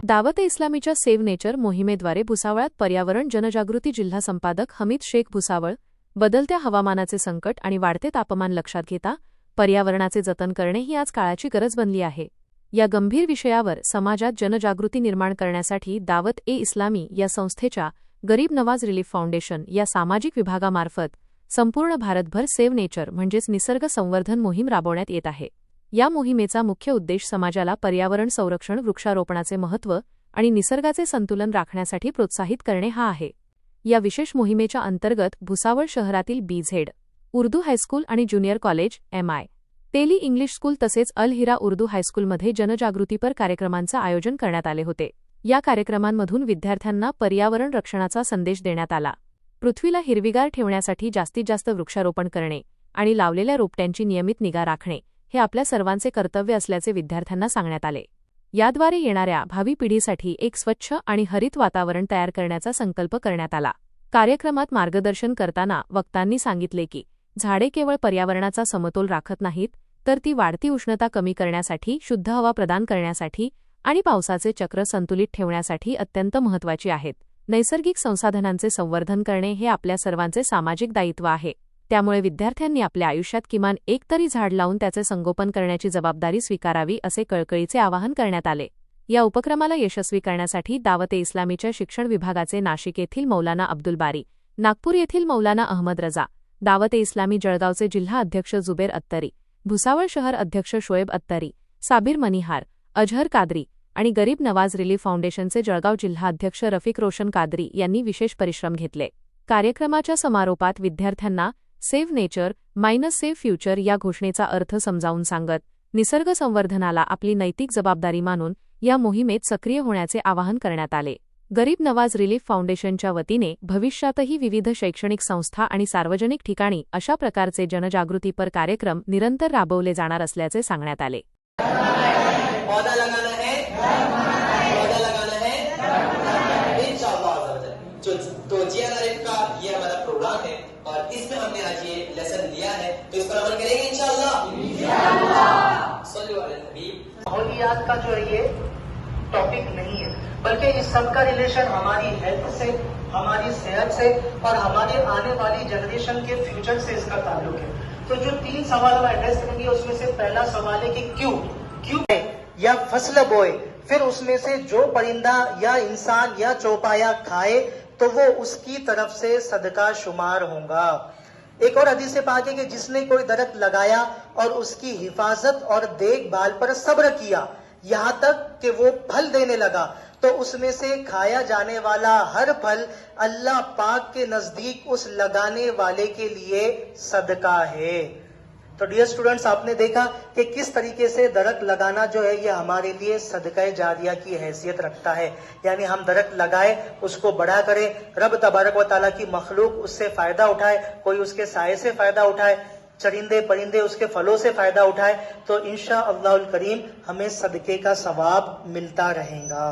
दावत ए इस्लामीच्या save nature मोहिमेद्वारे भुसावळात पर्यावरण जनजागृती जिल्हा संपादक हमीद शेख भुसावळ बदलत्या हवामानाचे संकट आणि वाढते तापमान लक्षात घेता पर्यावरणाचे जतन करणे ही आज काळाची गरज बनली आहे। या गंभीर विषयावर समाजात जनजागृती निर्माण करण्यासाठी दावत ए इस्लामी या संस्थेच्या गरीब नवाज रिलीफ फाउंडेशन या सामाजिक विभागामार्फत संपूर्ण भारतभर सेव्ह नेचर म्हणजेच निसर्ग संवर्धन मोहीम राबवण्यात येत आहे। या मोहिमेचा मुख्य उद्देश समाजाला पर्यावरण संरक्षण, वृक्षारोपणाचे महत्त्व आणि निसर्गाचे संतुलन राखण्यासाठी प्रोत्साहित करणे हा आहे। या विशेष मोहिमेच्या अंतर्गत भुसावळ शहरातील BZ उर्दू हायस्कूल आणि ज्युनियर कॉलेज MI तेली इंग्लिश स्कूल तसेच अल हिरा उर्दू हायस्कूलमध्ये जनजागृतीपर कार्यक्रमांचे आयोजन करण्यात आले होते। या कार्यक्रमांमधून विद्यार्थ्यांना पर्यावरण रक्षणाचा संदेश देण्यात आला। पृथ्वीला हिरवीगार ठेवण्यासाठी जास्तीत जास्त वृक्षारोपण करणे आणि लावलेल्या रोपट्यांची नियमित निगा राखणे हे आपल्या सर्वांचे कर्तव्य असल्याचे विद्यार्थ्यांना सांगण्यात आले। याद्वारे येणाऱ्या भावी पिढीसाठी एक स्वच्छ आणि हरित वातावरण तयार करण्याचा संकल्प करण्यात आला। कार्यक्रमात मार्गदर्शन करताना वक्तांनी सांगितले की झाडे केवळ पर्यावरणाचा समतोल राखत नाहीत, तर ती वाढती उष्णता कमी करण्यासाठी, शुद्ध हवा प्रदान करण्यासाठी आणि पावसाचे चक्र संतुलित ठेवण्यासाठी अत्यंत महत्त्वाची आहेत। नैसर्गिक संसाधनांचे संवर्धन करणे हे आपल्या सर्वांचे सामाजिक दायित्व आहे। त्यामुळे विद्यार्थ्यांनी आपल्या आयुष्यात किमान एक तरी झाड लावून त्याचे संगोपन करण्याची जबाबदारी स्वीकारावी असे कळकळीचे आवाहन करण्यात आले। या उपक्रमाला यशस्वी करण्यासाठी दावत ए इस्लामीच्या शिक्षण विभागाचे नाशिक येथील मौलाना अब्दुल बारी, नागपूर येथील मौलाना अहमद रजा, दावत ए इस्लामी जळगावचे जिल्हा अध्यक्ष जुबेर अत्तरी, भुसावळ शहर अध्यक्ष शोएब अत्तरी, साबिर मनिहार, अजहर कादरी आणि गरीब नवाज रिलीफ फाउंडेशनचे जळगाव जिल्हा अध्यक्ष रफिक रोशन कादरी यांनी विशेष परिश्रम घेतले। कार्यक्रमाच्या समारोपात विद्यार्थ्यांना सेव्ह नेचर सेव्ह फ्युचर या घोषणेचा अर्थ समजावून सांगत निसर्ग संवर्धनाला आपली नैतिक जबाबदारी मानून या मोहिमेत सक्रिय होण्याचे आवाहन करण्यात आले। गरीब नवाज रिलीफ फाउंडेशनच्या वतीने भविष्यातही विविध शैक्षणिक संस्था आणि सार्वजनिक ठिकाणी अशा प्रकारचे जनजागृतीपर कार्यक्रम निरंतर राबवले जाणार असल्याचे सांगण्यात आले। पौधा लगाना है, पौधा लगाना है इंशाअल्लाह। तो GNRF का ये हमारा प्रोग्राम है और इसमें हमने आज ये लेसन लिया है, तो इस पर अमल करेंगे इंशाअल्लाह। सल्लल्लाहु अलैहि हबीब। माहौलियात का जो है ये टॉपिक नहीं है, बल्कि इस सब का रिलेशन हमारी हेल्थ से, हमारी सेहत से और हमारे आने वाली जनरेशन के फ्यूचर से इसका ताल्लुक है। तो जो 3 सवाल हम एड्रेस करेंगे उसमें से पहला सवाल है कि क्यों या फसल बोए, फिर उसमें से जो परिंदा या इंसान या चौपाया खाए तो वो उसकी तरफ से सदका शुमार होगा। एक और हदीस पाक है कि जिसने कोई दरख्त लगाया और उसकी हिफाजत और देखभाल पर सब्र किया यहाँ तक कि वो फल देने लगा, तो उसमें से खाया जाने वाला हर फल अल्लाह पाक के नजदीक उस लगाने वाले के लिए सदका है। तो डियर स्टूडेंट्स, आपने देखा कि किस तरीके से दरख्त लगाना जो है ये हमारे लिए सदका जारिया की हैसियत रखता है। यानी हम दरख्त लगाए, उसको बड़ा करें, रब तबारक व तआला की मखलूक उससे फायदा उठाए, कोई उसके साये से फायदा उठाए, चरिंदे परिंदे उसके फलों से फायदा उठाए, तो इंशाअल्लाहुल करीम हमें सदके का सवाब मिलता रहेगा।